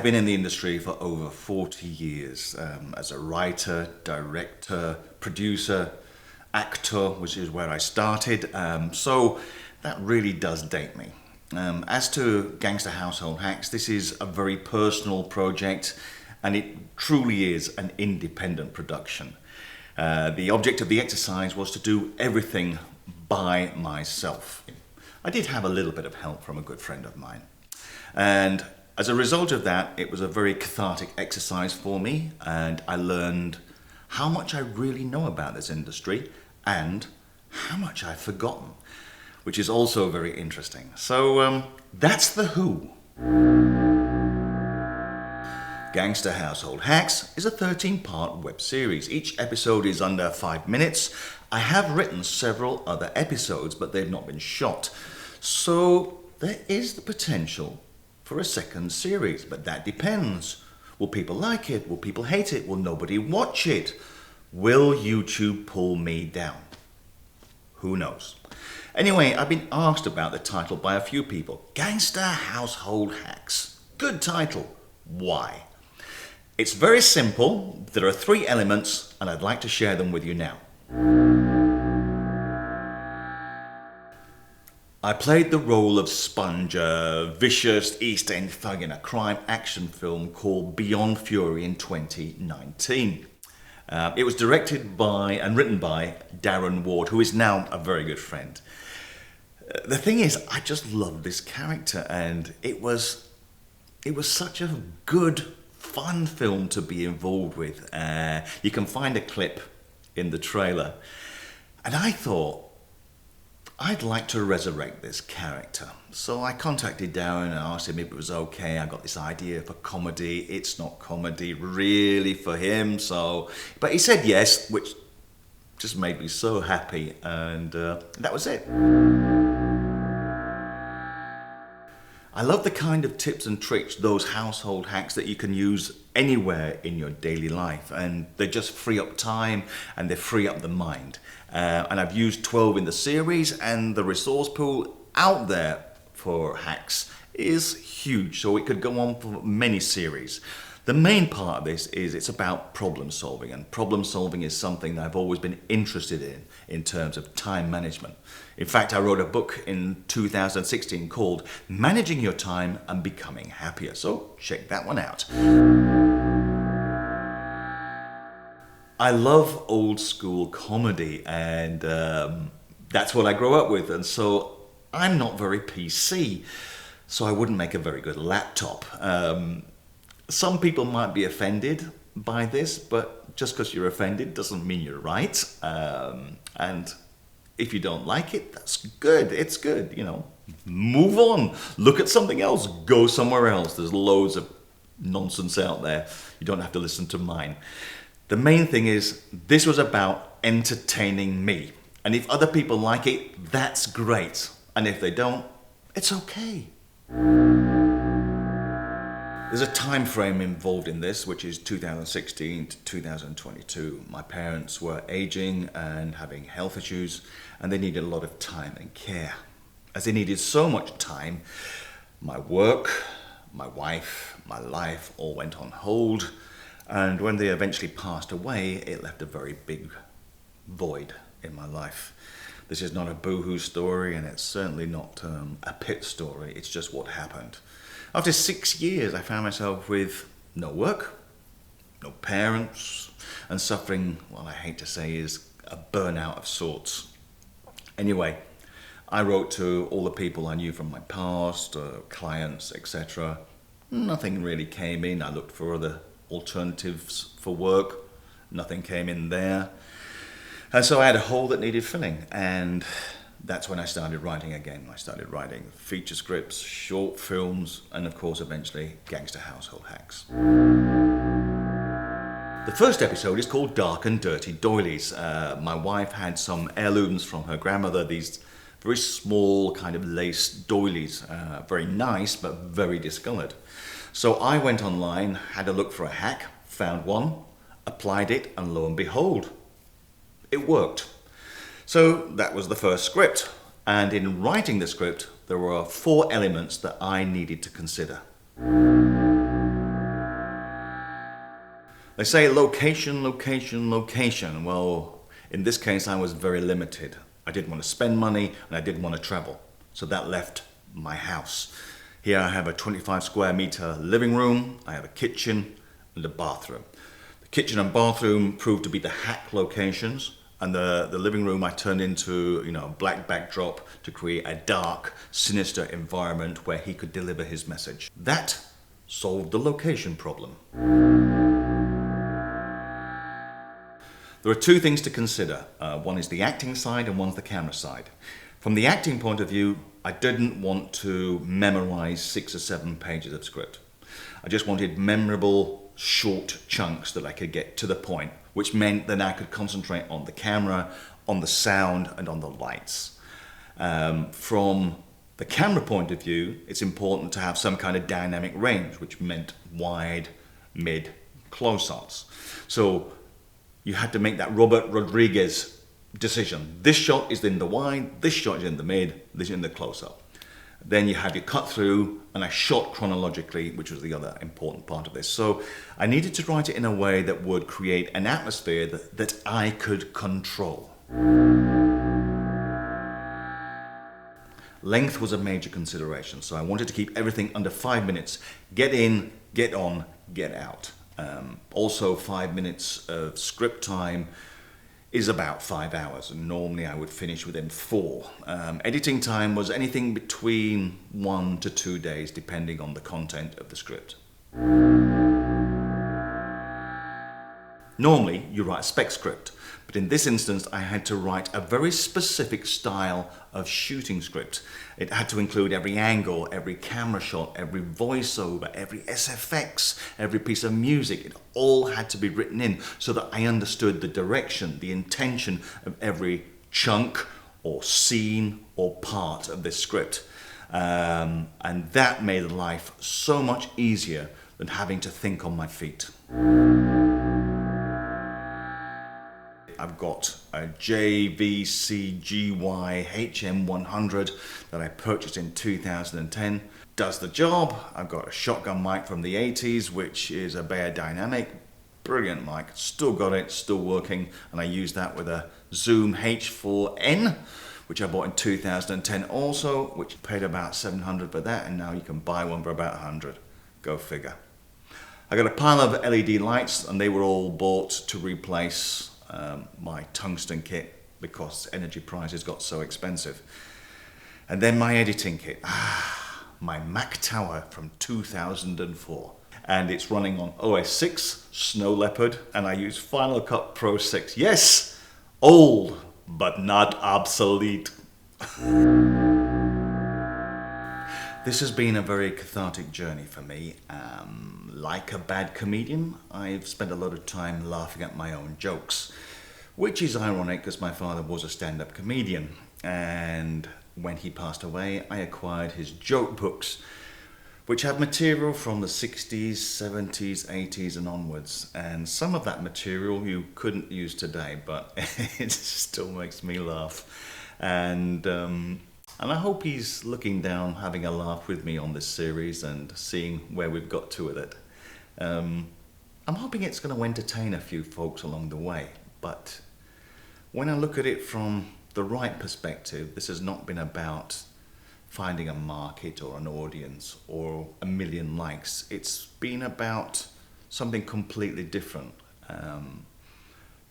been in the industry for over 40 years as a writer, director, producer, actor, which is where I started. So that really does date me. As to Gangster Household Hacks, this is a very personal project, and it truly is an independent production. The object of the exercise was to do everything by myself. I did have a little bit of help from a good friend of mine. And as a result of that, it was a very cathartic exercise for me, and I learned how much I really know about this industry and how much I've forgotten, which is also very interesting. So that's The Who. Gangster Household Hacks is a 13-part web series. Each episode is under 5 minutes. I have written several other episodes, but they've not been shot. So there is the potential for a second series, but that depends. Will people like it? Will people hate it? Will nobody watch it? Will YouTube pull me down? Who knows? Anyway, I've been asked about the title by a few people. Gangster Household Hacks. Good title. Why? It's very simple. There are 3 elements, and I'd like to share them with you now. I played the role of Sponge, a vicious East End thug in a crime action film called Beyond Fury in 2019. It was directed by and written by Darren Ward, who is now a very good friend. The thing is, I just loved this character, and it was such a good, fun film to be involved with. You can find a clip in the trailer. And I thought, I'd like to resurrect this character. So I contacted Darren and asked him if it was okay. I got this idea for comedy. It's not comedy really for him. But he said yes, which just made me so happy. And that was it. I love the kind of tips and tricks, those household hacks that you can use anywhere in your daily life, and they just free up time and they free up the mind. And I've used 12 in the series, and the resource pool out there for hacks is huge, so it could go on for many series. The main part of this is it's about problem solving, and problem solving is something that I've always been interested in terms of time management. In fact, I wrote a book in 2016 called Managing Your Time and Becoming Happier, so check that one out. I love old school comedy, and that's what I grew up with, and so I'm not very PC, so I wouldn't make a very good laptop. Some people might be offended by this, but just because you're offended doesn't mean you're right. And if you don't like it, that's good. It's good, you know. Move on. Look at something else. Go somewhere else. There's loads of nonsense out there. You don't have to listen to mine. The main thing is, this was about entertaining me. And if other people like it, that's great. And if they don't, it's okay. There's a time frame involved in this, which is 2016 to 2022. My parents were aging and having health issues, and they needed a lot of time and care. As they needed so much time, my work, my wife, my life all went on hold. And when they eventually passed away, it left a very big void in my life. This is not a boohoo story, and it's certainly not a pit story. It's just what happened. After 6 years, I found myself with no work, no parents, and suffering, what I hate to say is a burnout of sorts. Anyway, I wrote to all the people I knew from my past, clients, etc. Nothing really came in. I looked for other alternatives for work. Nothing came in there. And so I had a hole that needed filling, and that's when I started writing again. I started writing feature scripts, short films, and of course eventually Gangster Household Hacks. The first episode is called Dark and Dirty Doilies. My wife had some heirlooms from her grandmother, these very small kind of lace doilies, very nice but very discoloured. So I went online, had a look for a hack, found one, applied it, and lo and behold, it worked. So that was the first script, and in writing the script there were 4 elements that I needed to consider. They say location, location, location. Well, in this case, I was very limited. I didn't want to spend money and I didn't want to travel. So that left my house. Here I have a 25 square meter living room, I have a kitchen and a bathroom. The kitchen and bathroom proved to be the hack locations, and the living room I turned into, a black backdrop to create a dark, sinister environment where he could deliver his message. That solved the location problem. There are two things to consider. One is the acting side and one's the camera side. From the acting point of view, I didn't want to memorize 6 or 7 pages of script. I just wanted memorable, short chunks that I could get to the point, which meant that I could concentrate on the camera, on the sound, and on the lights. From the camera point of view, it's important to have some kind of dynamic range, which meant wide, mid, close-ups. So you had to make that Robert Rodriguez decision. This shot is in the wide, this shot is in the mid, this is in the close-up. Then you have your cut through, and I shot chronologically, which was the other important part of this. So I needed to write it in a way that would create an atmosphere that I could control. Length was a major consideration, so I wanted to keep everything under 5 minutes. Get in, get on, get out. Also 5 minutes of script time is about 5 hours, and normally I would finish within 4. Editing time was anything between 1 to 2 days, depending on the content of the script. Normally, you write a spec script, but in this instance, I had to write a very specific style of shooting script. It had to include every angle, every camera shot, every voiceover, every SFX, every piece of music. It all had to be written in so that I understood the direction, the intention of every chunk or scene or part of this script. And that made life so much easier than having to think on my feet. I've got a JVCGY HM100 that I purchased in 2010. Does the job. I've got a shotgun mic from the 80s, which is a Bear Dynamic. Brilliant mic. Still got it, still working. And I use that with a Zoom H4n, which I bought in 2010 also, which paid about $700 for that. And now you can buy one for about $100. Go figure. I got a pile of LED lights, and they were all bought to replace my tungsten kit because energy prices got so expensive. And then my editing kit, my Mac Tower from 2004, and it's running on OS 6, Snow Leopard, and I use Final Cut Pro 6. Yes, old but not obsolete. This has been a very cathartic journey for me. Like a bad comedian, I've spent a lot of time laughing at my own jokes, which is ironic because my father was a stand-up comedian, and when he passed away, I acquired his joke books, which have material from the 60s, 70s, 80s and onwards, and some of that material you couldn't use today, but it still makes me laugh. And I hope he's looking down, having a laugh with me on this series and seeing where we've got to with it. I'm hoping it's going to entertain a few folks along the way, but when I look at it from the right perspective, this has not been about finding a market or an audience or a million likes. It's been about something completely different,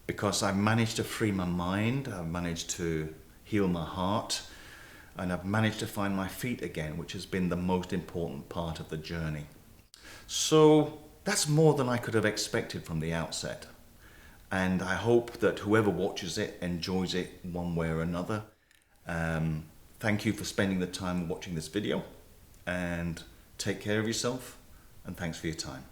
because I've managed to free my mind, I've managed to heal my heart, and I've managed to find my feet again, which has been the most important part of the journey. So that's more than I could have expected from the outset. And I hope that whoever watches it enjoys it one way or another. Thank you for spending the time watching this video, and take care of yourself, and thanks for your time.